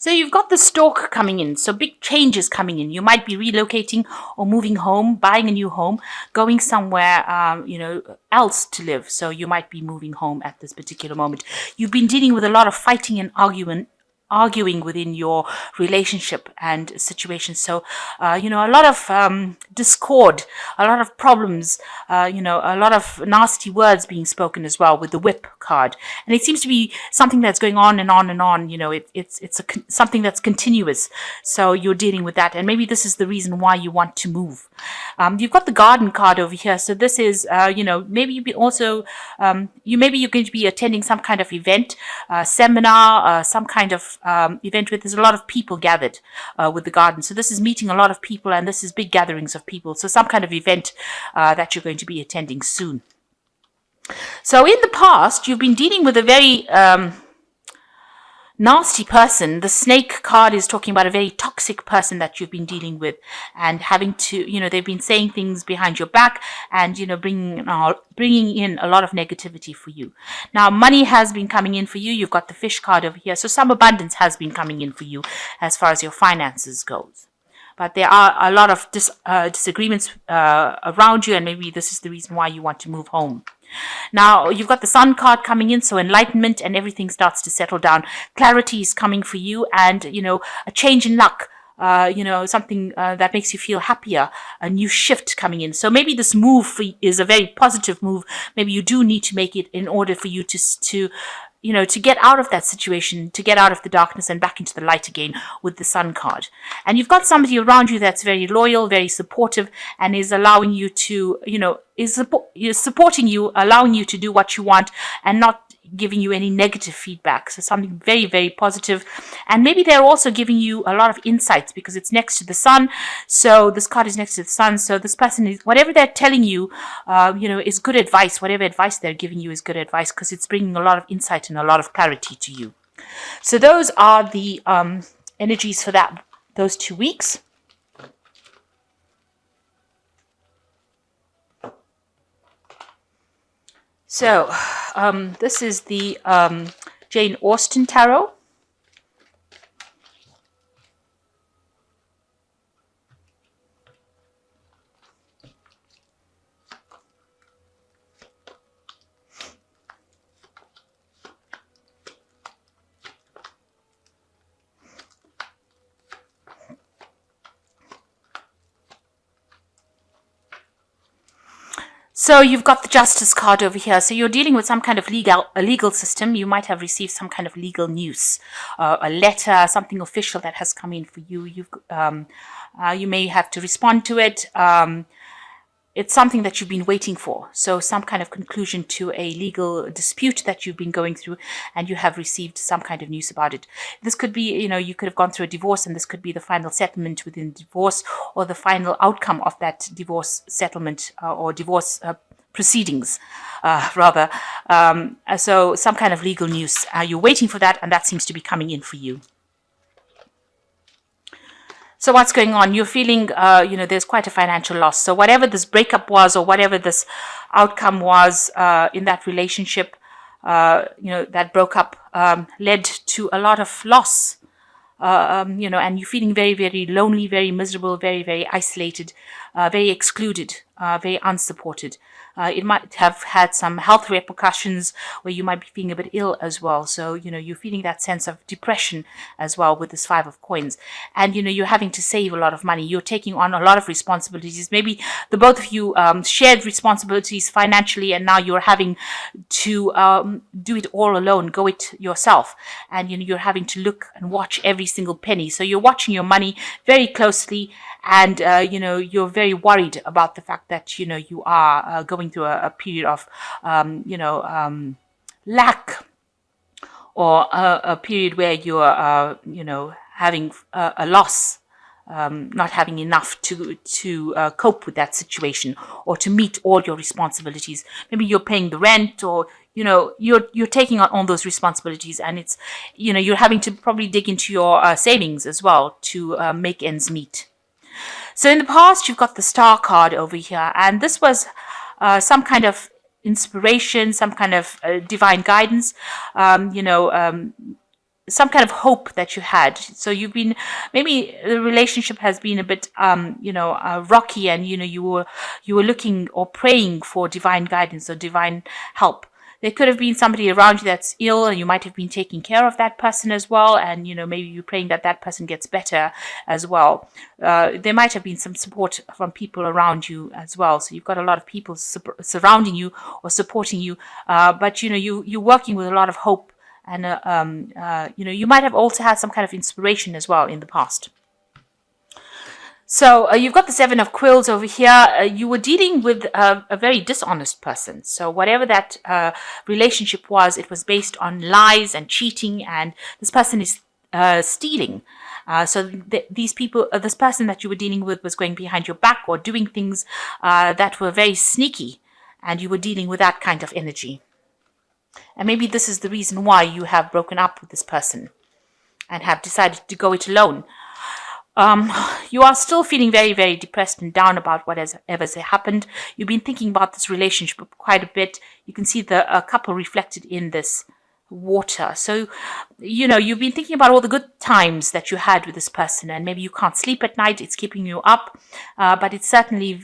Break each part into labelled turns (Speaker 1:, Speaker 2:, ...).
Speaker 1: So you've got the stork coming in, so big changes coming in. You might be relocating or moving home, buying a new home, going somewhere, else to live. So you might be moving home at this particular moment. You've been dealing with a lot of fighting and arguing within your relationship and situation. So, a lot of discord, a lot of problems, a lot of nasty words being spoken as well with the whip card. And it seems to be something that's going on and on and on. Something that's continuous. So you're dealing with that. And maybe this is the reason why you want to move. You've got the garden card over here. So this is, maybe maybe you're going to be attending some kind of event, seminar, some kind of event where there's a lot of people gathered with the garden. So this is meeting a lot of people, and this is big gatherings of people. So some kind of event that you're going to be attending soon. So in the past, you've been dealing with a very nasty person. The snake card is talking about a very toxic person that you've been dealing with, and having to, they've been saying things behind your back, and bringing in a lot of negativity for you. Now, money has been coming in for you. You've got the fish card over here, so some abundance has been coming in for you as far as your finances goes. But there are a lot of disagreements around you, and maybe this is the reason why you want to move home. Now, you've got the sun card coming in, so enlightenment, and everything starts to settle down. Clarity is coming for you, and, a change in luck. Something that makes you feel happier, a new shift coming in. So maybe this move is a very positive move. Maybe you do need to make it in order for you to get out of that situation, to get out of the darkness and back into the light again with the sun card. And you've got somebody around you that's very loyal, very supportive, and is allowing you to, is supporting you, allowing you to do what you want, and not giving you any negative feedback. So something very, very positive. And maybe they're also giving you a lot of insights because it's next to the sun. So this card is next to the sun. So this person is, whatever they're telling you, is good advice. Whatever advice they're giving you is good advice because it's bringing a lot of insight and a lot of clarity to you. So those are the energies for those 2 weeks. So, this is the Jane Austen Tarot. So you've got the Justice card over here. So you're dealing with some kind of legal system. You might have received some kind of legal news, a letter, something official that has come in for you. You may have to respond to it. It's something that you've been waiting for. So some kind of conclusion to a legal dispute that you've been going through, and you have received some kind of news about it. This could be, you could have gone through a divorce, and this could be the final settlement within the divorce, or the final outcome of that divorce settlement or divorce proceedings, rather. So some kind of legal news. You're waiting for that, and that seems to be coming in for you. So what's going on? You're feeling, there's quite a financial loss. So whatever this breakup was, or whatever this outcome was in that relationship, that broke up, led to a lot of loss. And you're feeling very, very lonely, very miserable, very, very isolated, very excluded, very unsupported. It might have had some health repercussions where you might be feeling a bit ill as well. So, you're feeling that sense of depression as well with this 5 of coins. And, you're having to save a lot of money. You're taking on a lot of responsibilities. Maybe the both of you shared responsibilities financially, and now you're having to do it all alone, go it yourself. And, you're having to look and watch every single penny. So you're watching your money very closely, and, you're very worried about the fact that, you are going through a period of, lack, or a period where you're, having a loss, not having enough to cope with that situation, or to meet all your responsibilities. Maybe you're paying the rent, or you're taking on all those responsibilities, and it's, you're having to probably dig into your savings as well to make ends meet. So in the past, you've got the Star card over here, and this was some kind of inspiration, some kind of divine guidance. some kind of hope that you had. So you've been, maybe the relationship has been a bit, rocky, and you were looking or praying for divine guidance or divine help. There could have been somebody around you that's ill, and you might have been taking care of that person as well. And maybe you're praying that that person gets better as well. There might have been some support from people around you as well. So you've got a lot of people surrounding you or supporting you. But you're working with a lot of hope, and you might have also had some kind of inspiration as well in the past. So you've got the Seven of Quills over here. You were dealing with a very dishonest person. So whatever that relationship was, it was based on lies and cheating, and this person is stealing. These people, this person that you were dealing with was going behind your back or doing things that were very sneaky, and you were dealing with that kind of energy. And maybe this is the reason why you have broken up with this person and have decided to go it alone. You are still feeling very, very depressed and down about whatever has happened. You've been thinking about this relationship quite a bit. You can see the couple reflected in this water. So, you've been thinking about all the good times that you had with this person, and maybe you can't sleep at night. It's keeping you up, but it's certainly,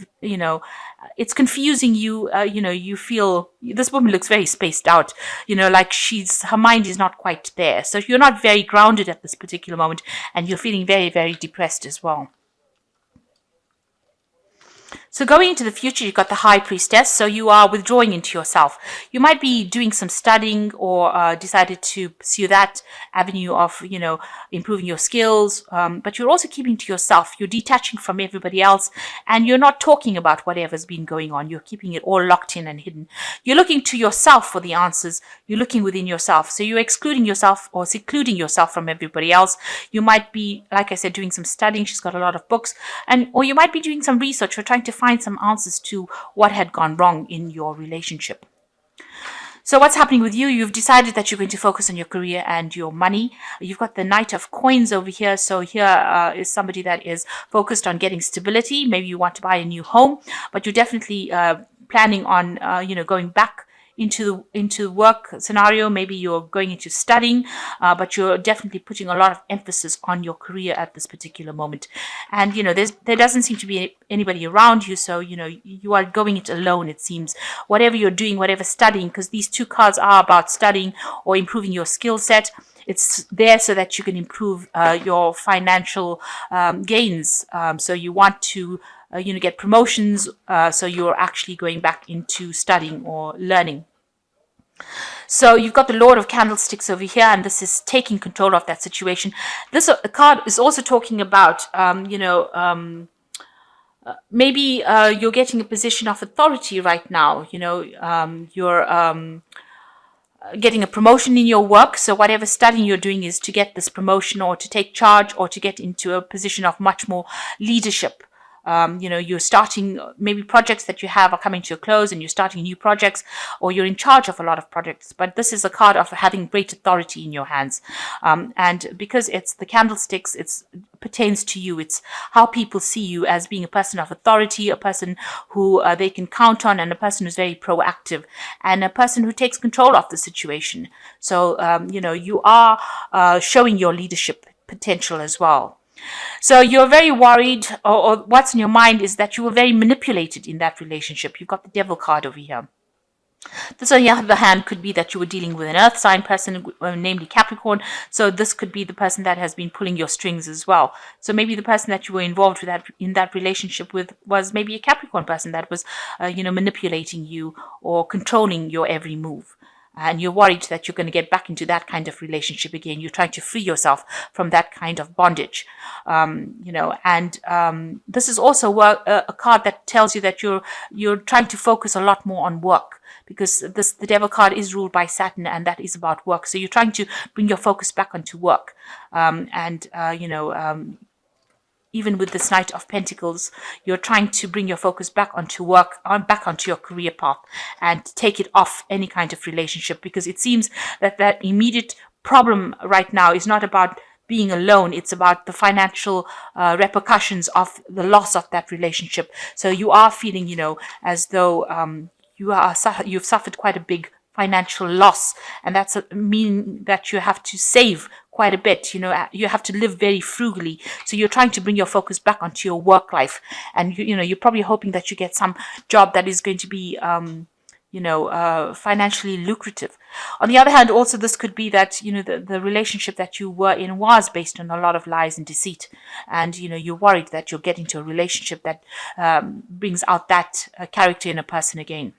Speaker 1: it's confusing you. You feel this woman looks very spaced out, like her mind is not quite there. So you're not very grounded at this particular moment, and you're feeling very, very depressed as well. So going into the future, you've got the High Priestess. So you are withdrawing into yourself. You might be doing some studying, or decided to pursue that avenue of, improving your skills. But you're also keeping to yourself. You're detaching from everybody else, and you're not talking about whatever's been going on. You're keeping it all locked in and hidden. You're looking to yourself for the answers. You're looking within yourself. So you're excluding yourself or secluding yourself from everybody else. You might be, like I said, doing some studying. She's got a lot of books, or you might be doing some research or trying to find some answers to what had gone wrong in your relationship. So what's happening with you? You've decided that you're going to focus on your career and your money. You've got the Knight of Coins over here. So here is somebody that is focused on getting stability. Maybe you want to buy a new home, but you're definitely planning on, going back into work scenario. Maybe you're going into studying, but you're definitely putting a lot of emphasis on your career at this particular moment. And there doesn't seem to be anybody around you, so you are going it alone, it seems. Whatever you're doing, whatever studying, because these two cards are about studying or improving your skill set. It's there so that you can improve your financial gains. So you want to get promotions, so you're actually going back into studying or learning. So you've got the Lord of Candlesticks over here, and this is taking control of that situation. This card is also talking about, maybe you're getting a position of authority right now. You're getting a promotion in your work. So whatever studying you're doing is to get this promotion, or to take charge, or to get into a position of much more leadership. You're starting, maybe projects that you have are coming to a close, and you're starting new projects, or you're in charge of a lot of projects. But this is a card of having great authority in your hands. And because it's the candlesticks, it pertains to you. It's how people see you, as being a person of authority, a person who they can count on, and a person who's very proactive, and a person who takes control of the situation. So, you are showing your leadership potential as well. So you're very worried, or what's in your mind is that you were very manipulated in that relationship. You've got the Devil card over here. This, on the other hand, could be that you were dealing with an earth sign person, namely Capricorn. So this could be the person that has been pulling your strings as well. So maybe the person that you were involved with in that relationship with was maybe a Capricorn person that was, manipulating you or controlling your every move. And you're worried that you're going to get back into that kind of relationship again. You're trying to free yourself from that kind of bondage, this is also a card that tells you that you're trying to focus a lot more on work, because the Devil card is ruled by Saturn, and that is about work. So you're trying to bring your focus back onto work, even with this Knight of Pentacles, you're trying to bring your focus back onto work, back onto your career path, and take it off any kind of relationship, because it seems that immediate problem right now is not about being alone. It's about the financial repercussions of the loss of that relationship. So you are feeling, as though you've suffered quite a big financial loss, and that's meaning that you have to save quite a bit. You have to live very frugally. So you're trying to bring your focus back onto your work life, and you're probably hoping that you get some job that is going to be financially lucrative. On the other hand, also this could be that the relationship that you were in was based on a lot of lies and deceit, and you're worried that you'll get into a relationship that brings out that character in a person again.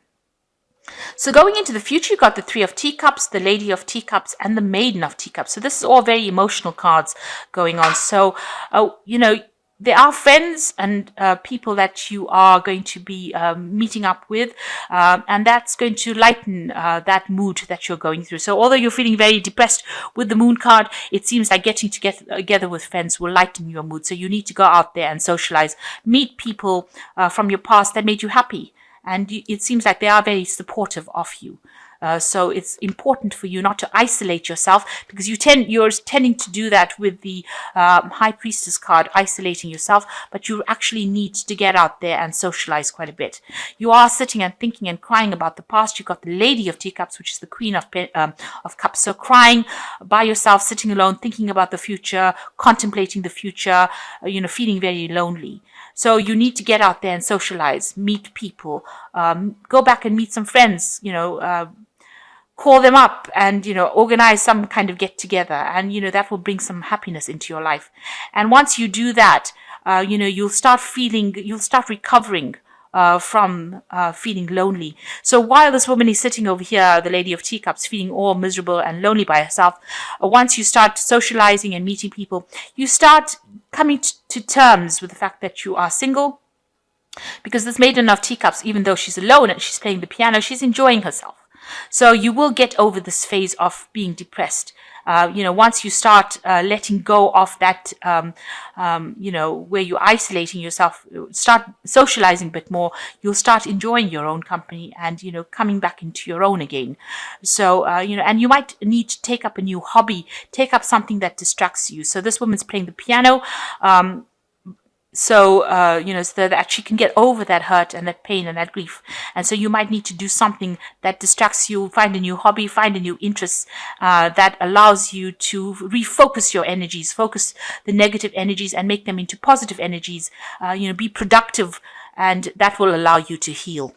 Speaker 1: So going into the future, you've got the Three of Teacups, the Lady of Teacups, and the Maiden of Teacups. So this is all very emotional cards going on. So, there are friends and people that you are going to be meeting up with, and that's going to lighten that mood that you're going through. So although you're feeling very depressed with the Moon card, it seems like getting together with friends will lighten your mood. So you need to go out there and socialize, meet people from your past that made you happy. And it seems like they are very supportive of you. So it's important for you not to isolate yourself, because you're tending to do that with the High Priestess card, isolating yourself, but you actually need to get out there and socialize quite a bit. You are sitting and thinking and crying about the past. You've got the Lady of Teacups, which is the Queen of Cups. So crying by yourself, sitting alone, thinking about the future, contemplating the future, feeling very lonely. So you need to get out there and socialize, meet people, go back and meet some friends, call them up and, organize some kind of get together. And, that will bring some happiness into your life. And once you do that, you'll start recovering from feeling lonely. So while this woman is sitting over here, the Lady of Teacups, feeling all miserable and lonely by herself, once you start socializing and meeting people, you start coming to terms with the fact that you are single. Because this Maiden of Teacups, even though she's alone and she's playing the piano, she's enjoying herself. So you will get over this phase of being depressed. Once you start letting go of that, where you're isolating yourself, start socializing a bit more, you'll start enjoying your own company and, coming back into your own again. So, and you might need to take up a new hobby, take up something that distracts you. So this woman's playing the piano. So that she can get over that hurt and that pain and that grief. And so you might need to do something that distracts you, find a new hobby, find a new interest that allows you to refocus your energies, focus the negative energies and make them into positive energies, be productive, and that will allow you to heal.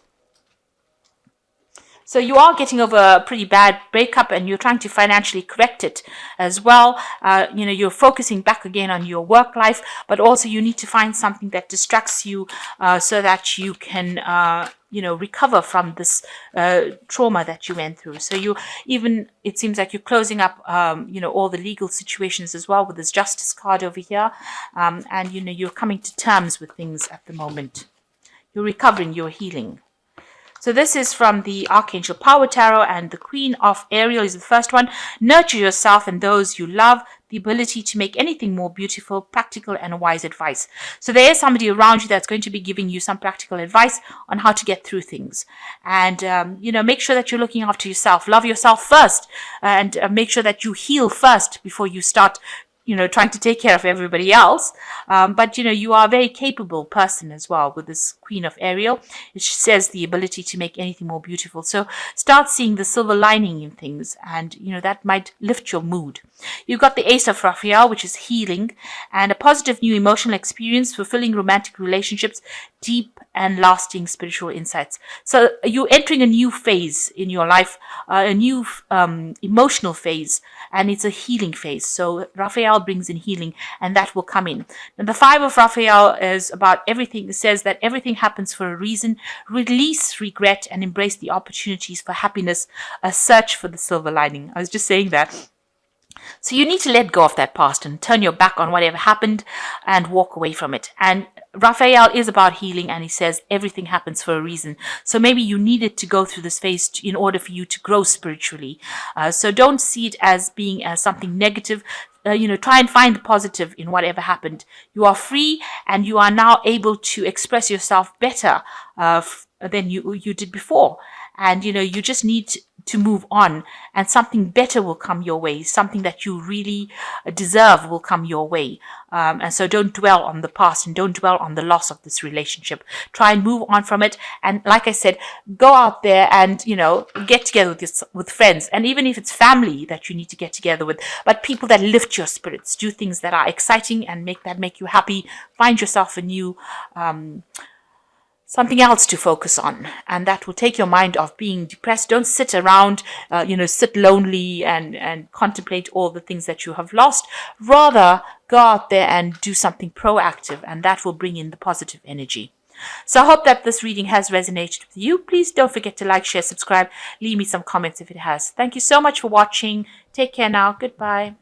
Speaker 1: So you are getting over a pretty bad breakup and you're trying to financially correct it as well. You're focusing back again on your work life, but also you need to find something that distracts you so that you can, recover from this trauma that you went through. So it seems like you're closing up, all the legal situations as well with this Justice card over here. And, you're coming to terms with things at the moment. You're recovering, you're healing. So this is from the Archangel Power Tarot, and the Queen of Aries is the first one. Nurture yourself and those you love, the ability to make anything more beautiful, practical, and wise advice. So there is somebody around you that's going to be giving you some practical advice on how to get through things. And, make sure that you're looking after yourself. Love yourself first, and make sure that you heal first before you start trying to take care of everybody else. But, you are a very capable person as well with this Queen of Ariel. It says the ability to make anything more beautiful. So start seeing the silver lining in things, and, that might lift your mood. You've got the Ace of Raphael, which is healing and a positive new emotional experience, fulfilling romantic relationships, deep and lasting spiritual insights. So you're entering a new phase in your life, a new emotional phase, and it's a healing phase. So Raphael brings in healing, and that will come in. And the Five of Raphael is about everything. It says that everything happens for a reason. Release regret and embrace the opportunities for happiness. A search for the silver lining. I was just saying that. So you need to let go of that past and turn your back on whatever happened and walk away from it. And Raphael is about healing, and he says everything happens for a reason. So maybe you needed to go through this phase in order for you to grow spiritually. So don't see it as being something negative. Try and find the positive in whatever happened. You are free, and you are now able to express yourself better than you did before. And, you just need to move on, and something better will come your way. Something that you really deserve will come your way. And so don't dwell on the past and don't dwell on the loss of this relationship. Try and move on from it. And like I said, go out there and, get together with friends. And even if it's family that you need to get together with, but people that lift your spirits, do things that are exciting and make you happy. Find yourself a new, something else to focus on, and that will take your mind off being depressed. Don't sit around, sit lonely and contemplate all the things that you have lost. Rather, go out there and do something proactive, and that will bring in the positive energy. So I hope that this reading has resonated with you. Please don't forget to like, share, subscribe, leave me some comments if it has. Thank you so much for watching. Take care now. Goodbye.